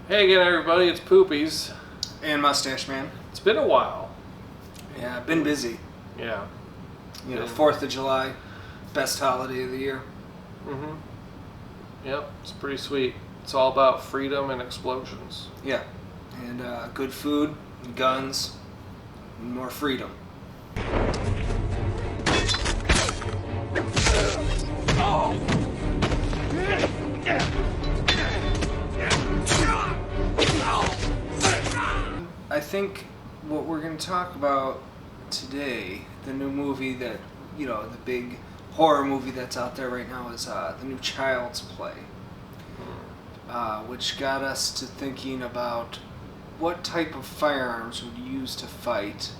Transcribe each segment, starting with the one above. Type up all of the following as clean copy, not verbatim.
Hey again, everybody, it's Poopies. And Mustache Man. It's been a while. Yeah, been busy. Yeah. You know, 4th of July, best holiday of the year. Yep, it's pretty sweet. It's all about freedom and explosions. Yeah, and good food, and guns, and more freedom. I think what we're going to talk about today, the new movie that, you know, the big horror movie that's out there right now is the new Child's Play, which got us to thinking about what type of firearms would you use to fight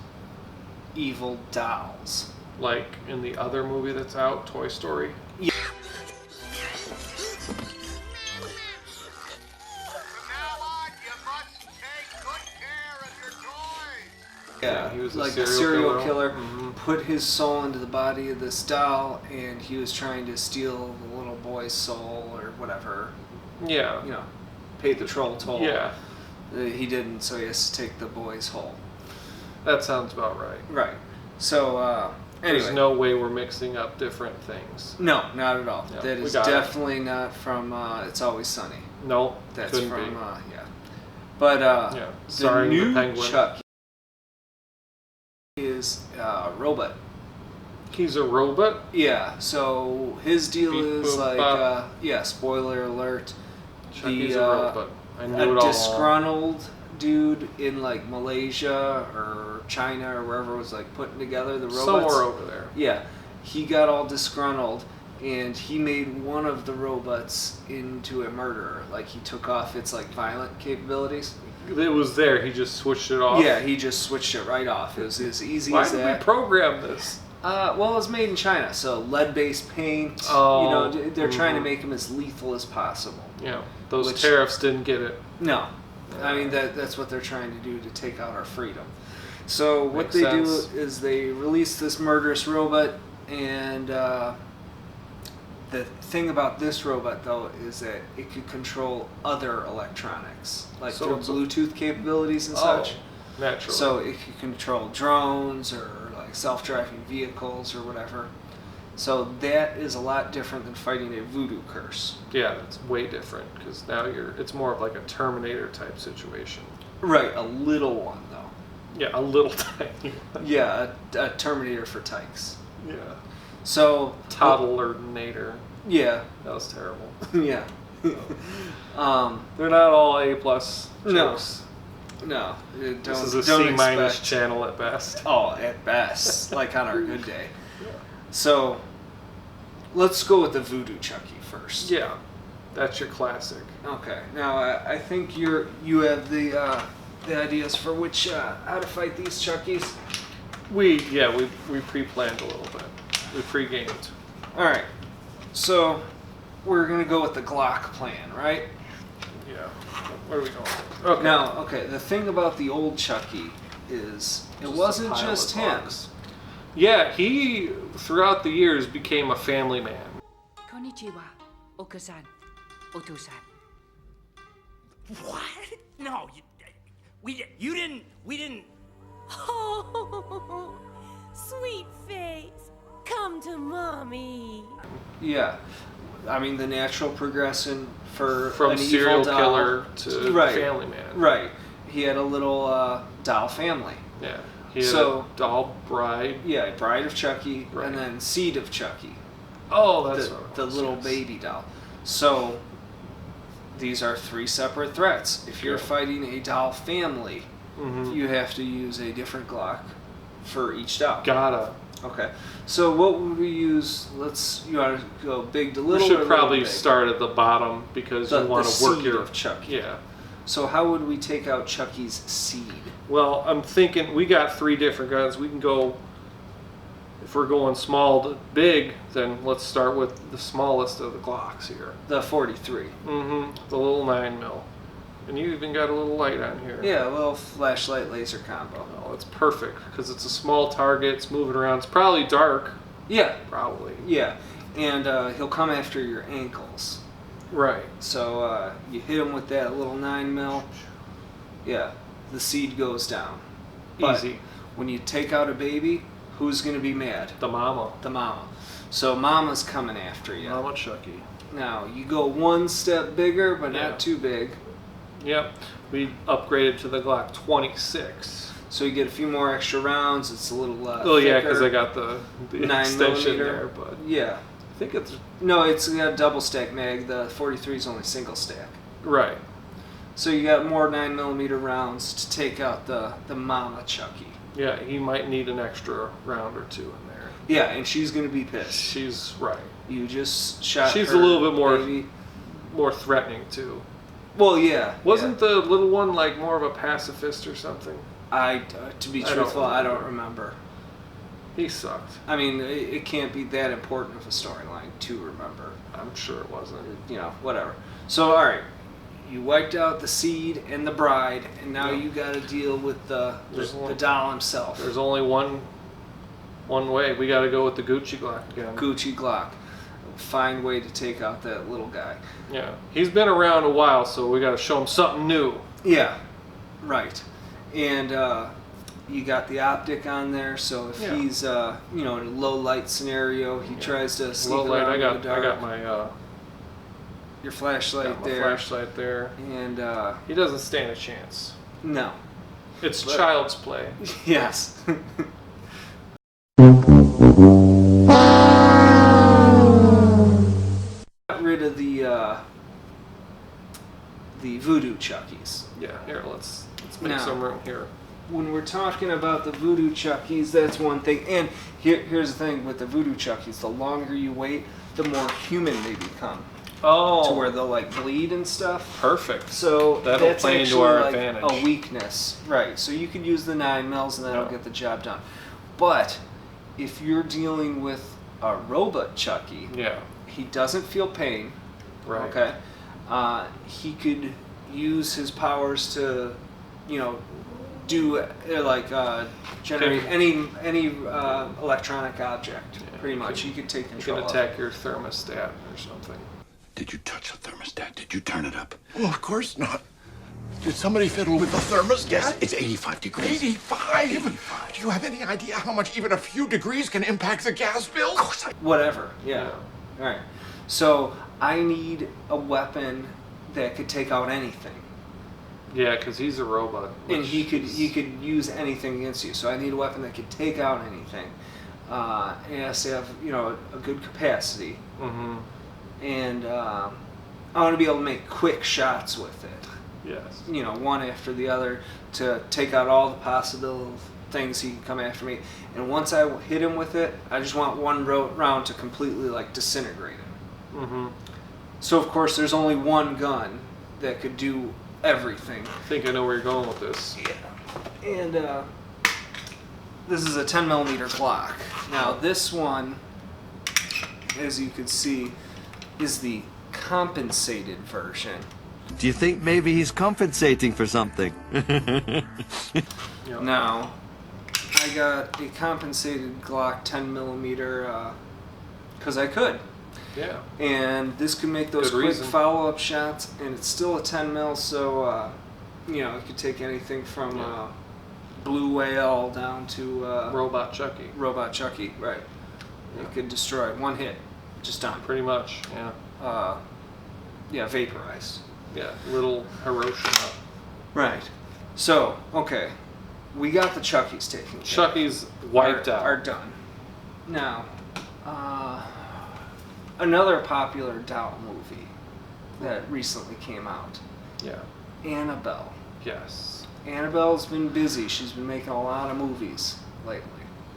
evil dolls. Like in the other movie that's out, Toy Story. Yeah. Yeah, he was like a a serial killer put his soul into the body of this doll, and he was trying to steal the little boy's soul or whatever. Yeah. You know, pay the troll toll. Yeah. He didn't, so he has to take the boy's whole. That sounds about right. Right. So, anyway. There's no way we're mixing up different things. No, not at all. Yeah, that is definitely not from It's Always Sunny. No, that's couldn't from, be. Yeah. But, yeah. Starring the new the penguin. Chucky is a robot. He's a robot? Yeah, so his deal Beep, is boop, like, bop. Yeah, spoiler alert. Chucky's a robot. I knew it a all. disgruntled dude in like Malaysia or China or wherever was like putting together the robots. Somewhere over there. Yeah, he got all disgruntled and he made one of the robots into a murderer. Like he took off its like violent capabilities. It was there. He just switched it off. Yeah, he just switched it right off. It was as easy Why as that. Why did we program this? Well, it was made in China, so lead-based paint. Oh, you know, they're trying to make them as lethal as possible. Yeah, those tariffs didn't get it. No, I mean that's what they're trying to do to take out our freedom. So what Makes they sense. do is they release this murderous robot, and the thing about this robot though is that it could control other electronics, like through Bluetooth capabilities and such. Naturally. So it could control drones or like self-driving vehicles or whatever. So that is a lot different than fighting a voodoo curse. Yeah, it's way different because now it's more of like a Terminator type situation. Right, a little one though. Yeah, a little tiny one. Yeah, a Terminator for tykes. Yeah. So Toddler-nator. Yeah. That was terrible. Yeah. They're not all A+ jokes. No. This is a C- channel at best. Oh, at best. Like on our good day. Yeah. So, let's go with the Voodoo Chucky first. Yeah. That's your classic. Okay. Now, I think you have the ideas for which how to fight these Chuckies. We pre-planned a little bit. We pre-gamed. All right. So, we're going to go with the Glock plan, right? Yeah. Where are we going? Okay. Now, the thing about the old Chucky is it wasn't just him. Yeah, he, throughout the years, became a family man. Konnichiwa, Oka-san, Oto-san. What? No, we didn't. Oh, sweet face, come to mommy. Yeah, I mean the natural progression from an serial evil killer to family man. Right. He had a little doll family. Yeah. He had a doll bride. Yeah, bride of Chucky, and then seed of Chucky. Oh, that's the little baby doll. So these are 3 separate threats. If you're fighting a doll family, you have to use a different Glock for each doll. Gotta. Okay. So what would we use? You want to go big to little? We should probably start at the bottom because you want to work your of Chucky. Yeah. So how would we take out Chucky's seed? Well, I'm thinking we got 3 different guns. We can go, if we're going small to big, then let's start with the smallest of the Glocks here. The 43. The little 9mm. And you even got a little light on here. Yeah, a little flashlight laser combo. Oh, it's perfect because it's a small target. It's moving around. It's probably dark. Yeah. Probably. Yeah. And he'll come after your ankles. Right. So you hit them with that little 9mm. Yeah, the seed goes down. But Easy. when you take out a baby, who's going to be mad? The mama. The mama. So mama's coming after you. Mama Chucky. Now, you go one step bigger, but Yeah. not too big. Yep. We upgraded to the Glock 26. So you get a few more extra rounds. It's a little Oh yeah, because thicker. I got the 9 extension millimeter. there, but Yeah. I think it's No, it's got double stack mag. The 43 is only single stack. right. So you got more 9mm rounds to take out the mama Chucky. Yeah, he might need an extra round or two in there. Yeah, and she's gonna be pissed. She's right. You just shot. She's her a little bit more baby. more threatening too. Well, yeah. Wasn't the little one like more of a pacifist or something? To be I don't truthful, I don't remember. remember. He sucked. I mean, it can't be that important of a storyline to remember. I'm sure it wasn't. You know, whatever. So, all right, you wiped out the seed and the bride, and now Yep. you got to deal with the There's doll himself, There's only one way. We got to go with the Gucci Glock again. Gucci Glock. Find way to take out that little guy. Yeah, he's been around a while, so we got to show him something new. Yeah, right. And you got the optic on there, so if Yeah. he's in a low light scenario, he tries to sneak Low light. around in the I dark. got my Your flashlight got my there, flashlight there. and He doesn't stand a chance. no, It's But- child's play. yes. Got rid of the voodoo Chuckies. Yeah. Here, let's make Now- some room here. When we're talking about the voodoo Chuckies, that's one thing. And here's the thing with the voodoo Chuckies: the longer you wait, the more human they become, Oh, to where they'll like bleed and stuff. perfect. So That'll that's play into actually our like advantage. a weakness, right? So you could use the 9mm and that'll Yeah. get the job done. But if you're dealing with a robot Chucky, Yeah. he doesn't feel pain. Right. Okay. He could use his powers to, do generate any electronic object. Yeah, pretty he much, can- he could take You control. can of attack your thermostat or something. Did you touch the thermostat? Did you turn it up? Well, of course not. Did somebody fiddle with the thermostat? Yes, it's 85 degrees. 85? Do you have any idea how much even a few degrees can impact the gas bill? Of course I... Whatever. Yeah. All right. So I need a weapon that could take out anything. Yeah, because he's a robot. And which he could is- use anything against you. So I need a weapon that could take out anything. It has to have a good capacity, Mhm. and I want to be able to make quick shots with it. Yes. One after the other to take out all the possible things he can come after me. And once I hit him with it, I just want one round to completely disintegrate him. Mhm. So of course there's only one gun that could do everything. I think I know where you're going with this. Yeah. And this is a 10mm Glock. Now this one, as you can see, is the compensated version. Do you think maybe he's compensating for something? Yeah. Now, I got a compensated Glock 10mm because I could. Yeah. And this could make those Good quick reason. follow-up shots, and it's still a 10mm, so it could take anything from Yeah. Blue Whale down to Robot Chucky. Robot Chucky. Right. It could destroy one hit, just done. Pretty much. Yeah. Vaporized. Yeah. Little Hiroshima. Right. So, okay, we got the Chuckies taken care of. Chucky's wiped out. Are done. Now, another popular doll movie that recently came out, Yeah. Annabelle. Yes. Annabelle's been busy. She's been making a lot of movies lately.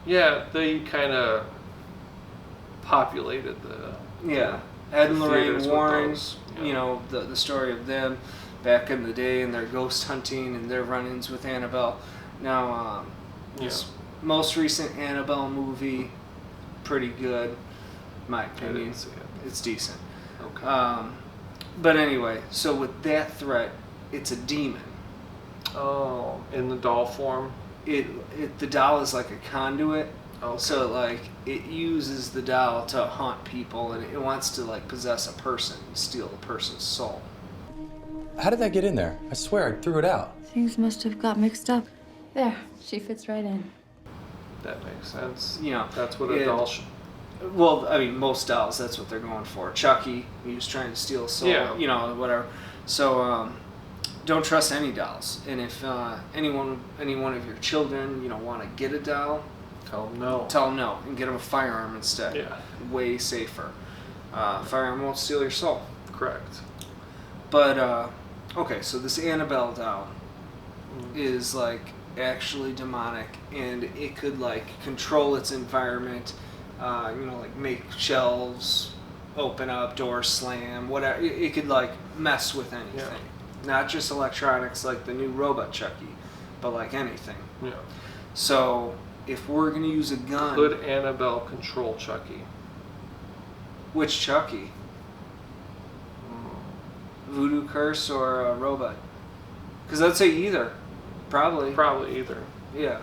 Yeah, they kind of populated the. Yeah. Ed and Lorraine theaters with Warren, those, yeah. the story of them back in the day and their ghost hunting and their run-ins with Annabelle. Now, this most recent Annabelle movie, pretty good, in my I opinion. didn't see it. It's decent. Okay. But anyway, so with that threat, it's a demon. Oh, in the doll form. The doll is like a conduit Okay. So like it uses the doll to haunt people, and it wants to like possess a person, steal a person's soul. How did that get in there? I swear I threw it out. Things must have got mixed up. There, she fits right in. That makes sense. You know, That's what a doll should. Well, I mean, most dolls, that's what they're going for. Chucky, he was trying to steal a soul, Yeah. you know, whatever. So, don't trust any dolls. And if any one of your children, you know, want to get a doll, Tell them no. tell them no and get them a firearm instead. Yeah. Way safer. Firearm won't steal your soul. Correct. But, okay, so this Annabelle doll is, like, actually demonic, and it could, like, control its environment, you know, like, make shelves open up, doors slam, whatever. It could, like, mess with anything. Yeah. Not just electronics like the new robot Chucky, but, like, anything. Yeah. So, if we're going to use a gun... Could Annabelle control Chucky? Which Chucky? Voodoo Curse or a robot? Because I'd say either. Probably. Probably either. Yeah.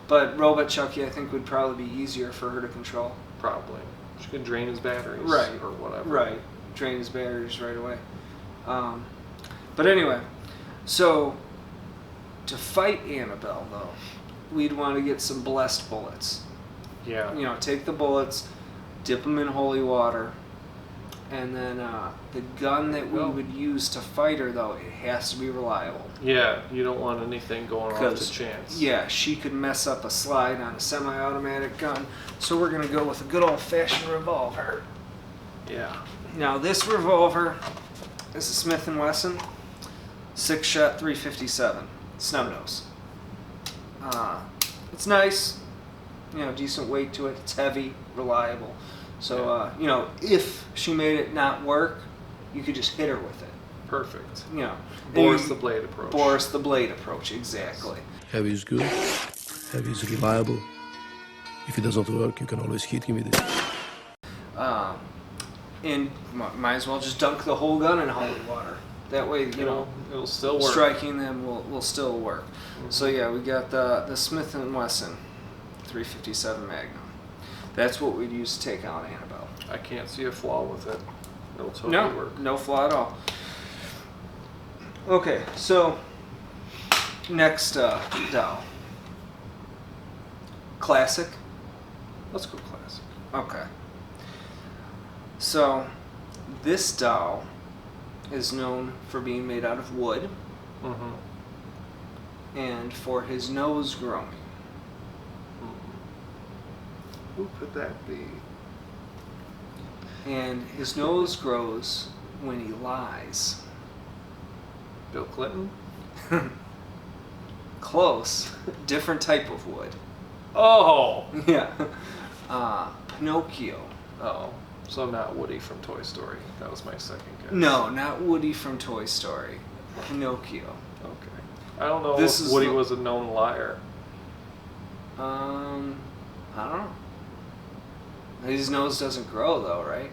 But Robot Chucky, I think, would probably be easier for her to control. Probably. She could drain his batteries. Right. Or whatever. Right. Drain his batteries right away. But anyway, so to fight Annabelle, though, we'd want to get some blessed bullets. Yeah. You know, take the bullets, dip them in holy water, and then the gun that we would use to fight her, though, it has to be reliable. Yeah, you don't want anything going off to chance. Yeah, she could mess up a slide on a semi-automatic gun, so we're going to go with a good old-fashioned revolver. Yeah. Now, this revolver is a Smith & Wesson 6-shot 357 snub nose. It's nice, you know, decent weight to it. It's heavy, reliable. So, you know, if she made it not work, you could just hit her with it. Perfect. You know, Boris the Blade approach. Boris the Blade approach, exactly. Heavy is good. Heavy is reliable. If it doesn't work, you can always hit him with it. And might as well just dunk the whole gun in holy water. That way, you know, it'll still work. Striking them will still work. So yeah, we got the Smith & Wesson 357 Magnum. That's what we'd use to take out Annabelle. I can't see a flaw with it. It'll totally work. No flaw at all. Okay, so next doll. Classic? Let's go classic. Okay. So this doll is known for being made out of wood and for his nose growing. Who could that be? And his nose grows when he lies. Bill Clinton? Close. Different type of wood. Oh! Yeah. Pinocchio. Oh. So not Woody from Toy Story. That was my second guess. No, not Woody from Toy Story. Pinocchio. Okay. I don't know This if is Woody the- was a known liar. I don't know. His nose doesn't grow though, right?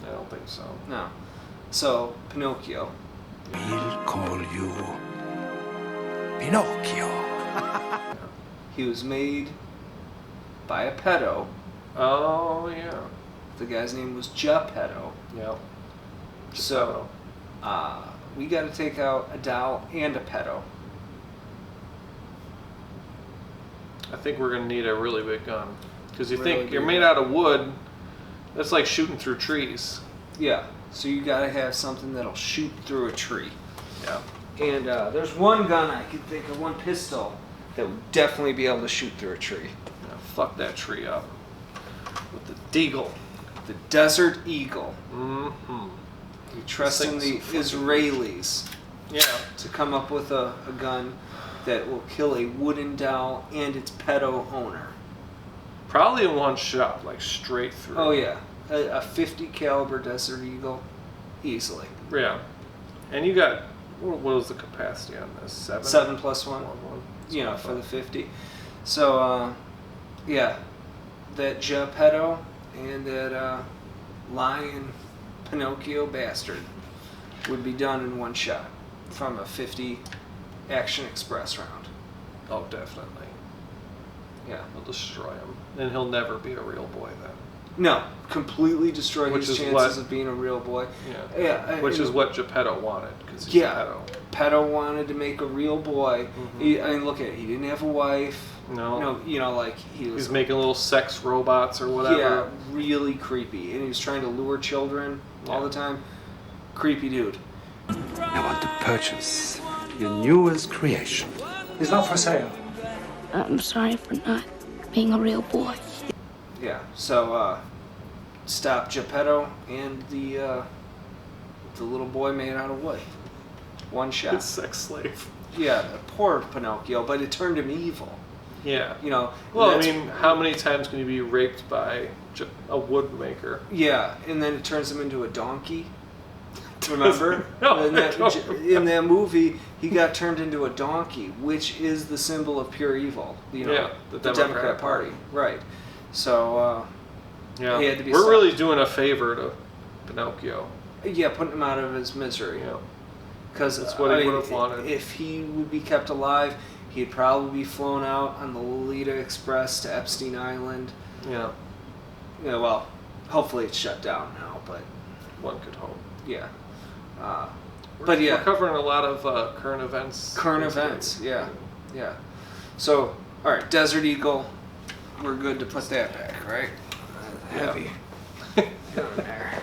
I don't think so. No. So, Pinocchio. We'll call you Pinocchio. He was made by a pedo. Oh, yeah. The guy's name was Geppetto. Yep. So, we got to take out a doll and a pedo. I think we're going to need a really big gun. Because you Really think you're big made gun. out of wood, that's like shooting through trees. Yeah. So you got to have something that'll shoot through a tree. Yeah. And there's one gun I can think of, one pistol, that would definitely be able to shoot through a tree. Yeah, fuck that tree up. With the deagle. The Desert Eagle. Mm-hmm. We trust in the Israelis Yeah. to come up with a gun that will kill a wooden doll and its pedo owner. Probably in one shot, like straight through. Oh yeah, a 50 caliber Desert Eagle, easily. Yeah. And you got, what was the capacity on this? 7? 7 plus 1. That's You know, what I for the thought. 50. So yeah, that Geppetto and that lion Pinocchio bastard would be done in one shot from a 50 Action Express round. Oh, definitely. Yeah. He'll destroy him. And he'll never be a real boy then. No, completely destroy Which his is chances what- of being a real boy. Yeah. Yeah. Which is what Geppetto wanted, because he's Yeah. Geppetto. Pedo wanted to make a real boy. Mhm. I mean, look at it. He didn't have a wife. No. Like he was. He's making little sex robots or whatever. Yeah, really creepy, and he was trying to lure children all the time. Creepy dude. I want to purchase your newest creation. He's not for sale. I'm sorry for not being a real boy. Yeah. So stop Geppetto and the little boy made out of wood. One shot. His sex slave. Yeah, poor Pinocchio, but it turned him evil. Yeah. Well, I mean, how many times can you be raped by a woodmaker? Yeah, and then it turns him into a donkey. Remember? No, in that movie, he got turned into a donkey, which is the symbol of pure evil. The Democrat Party. Right. So, yeah, he had to be we're stopped. really doing a favor to Pinocchio. Yeah, putting him out of his misery. Yeah. Because that's what he would have wanted. If he would be kept alive, he'd probably be flown out on the Lolita Express to Epstein Island. Yeah. Yeah. Well, hopefully it's shut down now, but one could hope. Yeah. We're covering a lot of current events. Current events, yeah. So, all right, Desert Eagle, we're good to put that back, right? Heavy. Down there.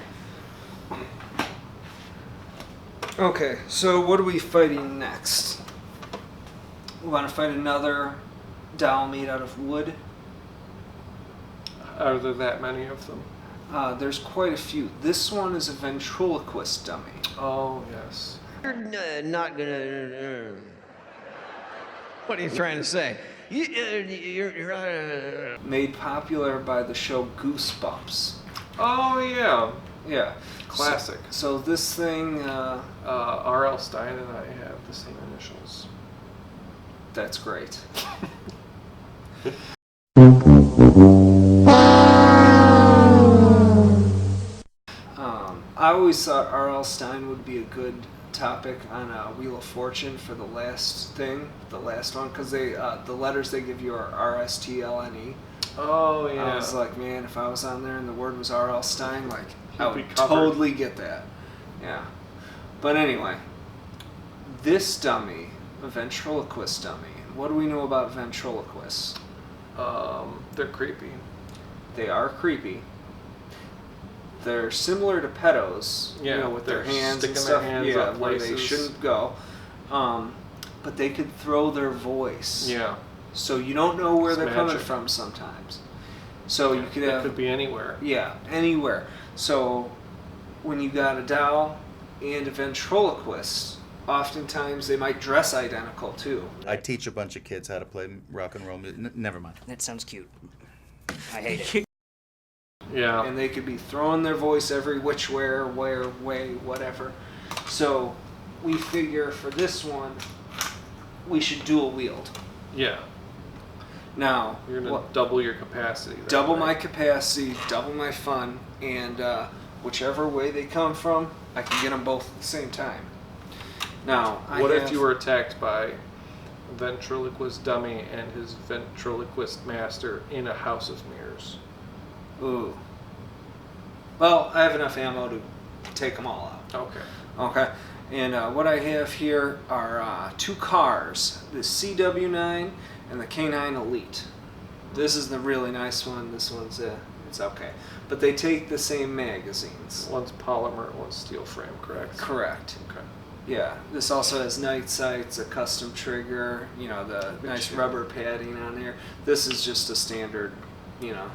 Okay, so what are we fighting next? We want to fight another doll made out of wood. Are there that many of them? There's quite a few. This one is a ventriloquist dummy. Oh, yes. You're not gonna. What are you trying to say? You're Made popular by the show Goosebumps. Oh, yeah. Yeah. Classic. So this thing... R.L. Stein and I have the same initials. That's great. I always thought R.L. Stein would be a good topic on Wheel of Fortune for the last one, because the letters they give you are R-S-T-L-N-E. Oh, yeah. I was like, man, if I was on there and the word was R.L. Stein, like, I be would covered. totally get that. Yeah. But anyway, this dummy, a ventriloquist dummy. What do we know about ventriloquists? They're creepy. They are creepy. They're similar to pedos, Yeah, with their they're hands and sticking stuff, their hands up where they places. shouldn't go. But they could throw their voice. Yeah. So you don't know where It's they're coming magic. from sometimes. So you could It have... could be anywhere. Yeah, anywhere. So when you got a doll and a ventriloquist, oftentimes they might dress identical too. I teach a bunch of kids how to play rock and roll music. Never mind. That sounds cute. I hate it. Yeah. And they could be throwing their voice every which way, whatever. So we figure for this one, we should dual wield. Yeah. Now, You're going to double your capacity. that double way. my capacity, double my fun, and whichever way they come from, I can get them both at the same time. Now, What if you were attacked by a ventriloquist dummy and his ventriloquist master in a house of mirrors? Ooh. Well, I have enough ammo to take them all out. Okay. And what I have here are two cars, the CW9 and the K9 Elite. This is the really nice one. This one's, it's okay. But they take the same magazines. One's polymer, one's steel frame, correct? Correct. Okay. Yeah, this also has night sights, a custom trigger, the nice rubber padding on there. This is just a standard, yeah.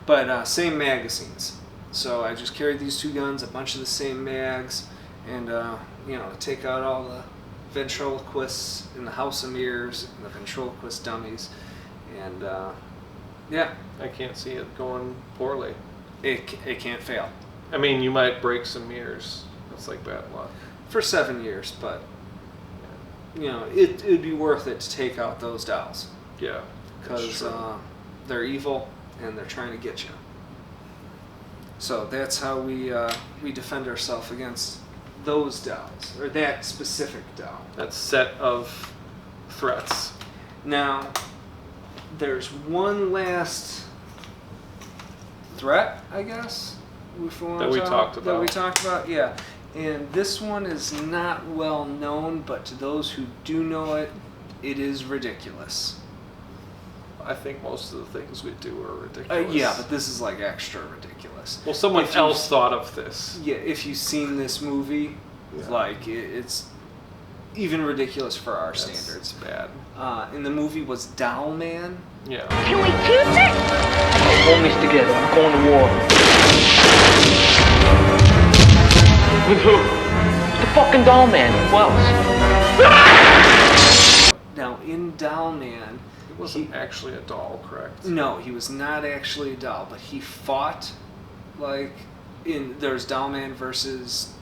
But same magazines. So I just carried these two guns, a bunch of the same mags, and, take out all the ventriloquists in the House of Mirrors and the ventriloquist dummies. And, yeah. I can't see it going poorly. It can't fail. I mean, you might break some mirrors. That's like bad luck. For 7 years, but, it'd be worth it to take out those dolls. Yeah. Because they're evil and they're trying to get you. So that's how we defend ourselves against those dolls, or that specific doll. That set of threats. Now, there's one last threat, I guess, that we talked about, yeah. And this one is not well known, but to those who do know it, it is ridiculous. I think most of the things we do are ridiculous. Yeah, but this is like extra ridiculous. Well, someone else thought of this. Yeah, if you've seen this movie, like it's even ridiculous for our standards. Bad. And the movie was Doll Man. Yeah. Can we kiss it? Homies together. I'm going to war. With who? The fucking Doll Man. Who else? Now, in Doll Man, he wasn't actually a doll, correct? No, he was not actually a doll, but he fought like there's Doll Man versus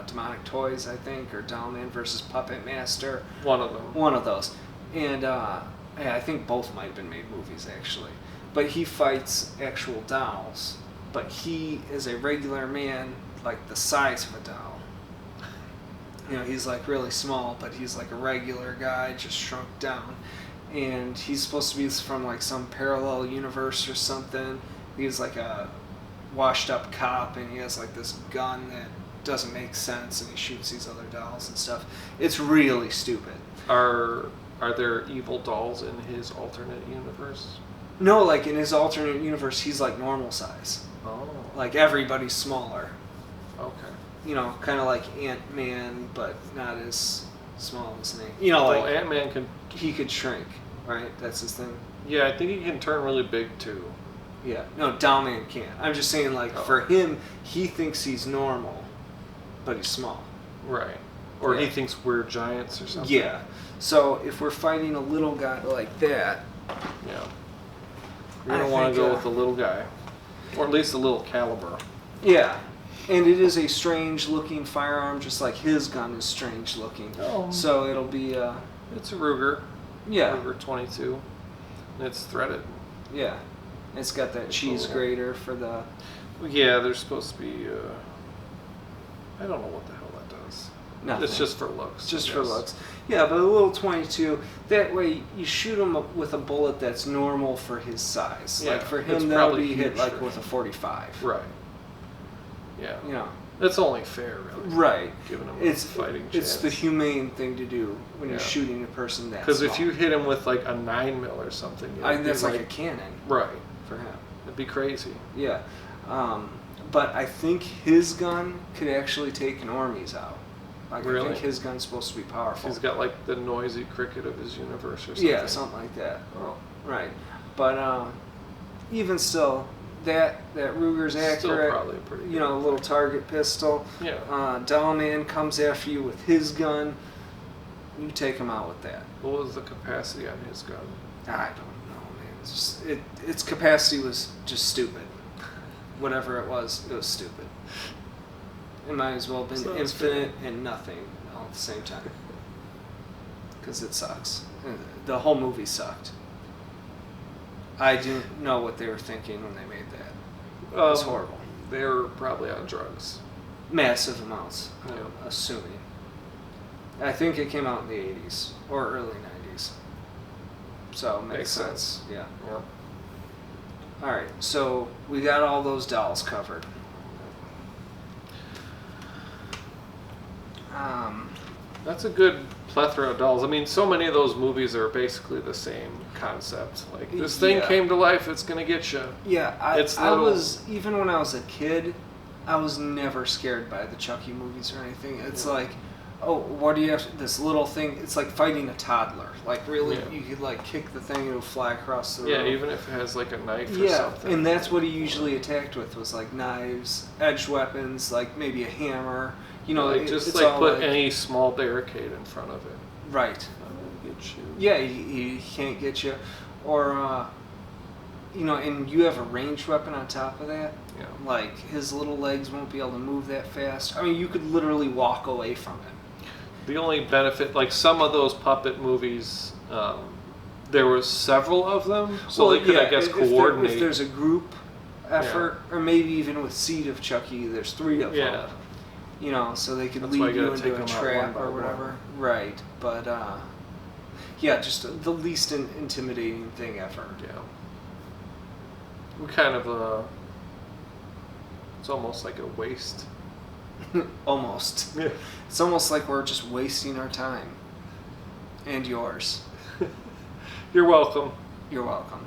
Demonic Toys, I think, or Doll Man versus Puppet Master. One of them. One of those. And I think both might have been made movies, actually. But he fights actual dolls. But he is a regular man, like the size of a doll. You know, he's like really small, but he's like a regular guy, just shrunk down. And he's supposed to be from like some parallel universe or something. He's like a washed up cop, and he has like this gun that doesn't make sense, and he shoots these other dolls and stuff. It's really stupid. Are there evil dolls in his alternate universe? No, like in his alternate universe, he's like normal size. Oh. Like everybody's smaller. Okay. You know, kind of like Ant-Man, but not as small as Nate. You know, like Ant-Man can. He could shrink, right? That's his thing. Yeah, I think he can turn really big too. Yeah. No, Doll Man can't. I'm just saying, like for him, he thinks he's normal, but he's small. Right. Or he thinks we're giants or something. Yeah. So if we're fighting a little guy like that, yeah, you're gonna want to go with the little guy, or at least a little caliber. Yeah. And it is a strange looking firearm, just like his gun is strange looking. Oh. So it'll be it's a Ruger. Yeah. Ruger 22. And it's threaded. Yeah. It's got that cheese grater for the. Yeah, there's supposed to be. I don't know what the hell that does. Nothing. It's just for looks. Just for looks. Yeah, but a little 22. That way, you shoot him with a bullet that's normal for his size. Yeah, like for him, it's that'll probably be hit like huge. with a 45. Right. Yeah. You know. It's only fair, really. Right. Giving him It's a fighting chance. It's the humane thing to do when you're shooting a person that. Because if you hit him with like a 9mm or something, that's like a cannon. Right. For him. It'd be crazy. Yeah. But I think his gun could actually take normies out. Like Really? I think his gun's supposed to be powerful. He's got like the noisy cricket of his universe or something. Yeah, something like that. Oh. Right. But even still, that Ruger's accurate. Still probably a pretty good. You know, a little target pistol. Yeah. Doll Man comes after you with his gun. You take him out with that. What was the capacity on his gun? I don't know, man. It's just, its capacity was just stupid. Whatever it was stupid. It might as well have been infinite and nothing all at the same time. Because it sucks. The whole movie sucked. I do know what they were thinking when they made that. It was horrible. They were probably on drugs. Massive amounts, I'm assuming. I think it came out in the 80s or early 90s. So it makes sense. Yeah. Yep. Alright, so we got all those dolls covered. That's a good plethora of dolls. I mean, so many of those movies are basically the same concept. Like, this thing came to life, it's going to get you. Yeah, I was, even when I was a kid, I was never scared by the Chucky movies or anything. It's like, oh, what do you have, this little thing, it's like fighting a toddler. Like, really, you could, like, kick the thing, it'll fly across the room. Yeah, even if it has, like, a knife or something. And that's what he usually attacked with, was, like, knives, edged weapons, like, maybe a hammer. You know, like, just, like, put any small barricade in front of it. Right. Get you. Yeah, he can't get you. Or, you know, and you have a ranged weapon on top of that. Yeah. Like, his little legs won't be able to move that fast. I mean, you could literally walk away from him. The only benefit, like some of those puppet movies, there was several of them, so they could, I guess, coordinate. If there's a group effort, or maybe even with Seed of Chucky, there's 3 of them. Yeah. You know, so they could That's lead you take into a them out trap one by or whatever. one. Right, but Yeah, just the least intimidating thing ever. Yeah. We kind of, it's almost like a waste. Almost. Yeah. It's almost like we're just wasting our time. And yours. You're welcome. You're welcome.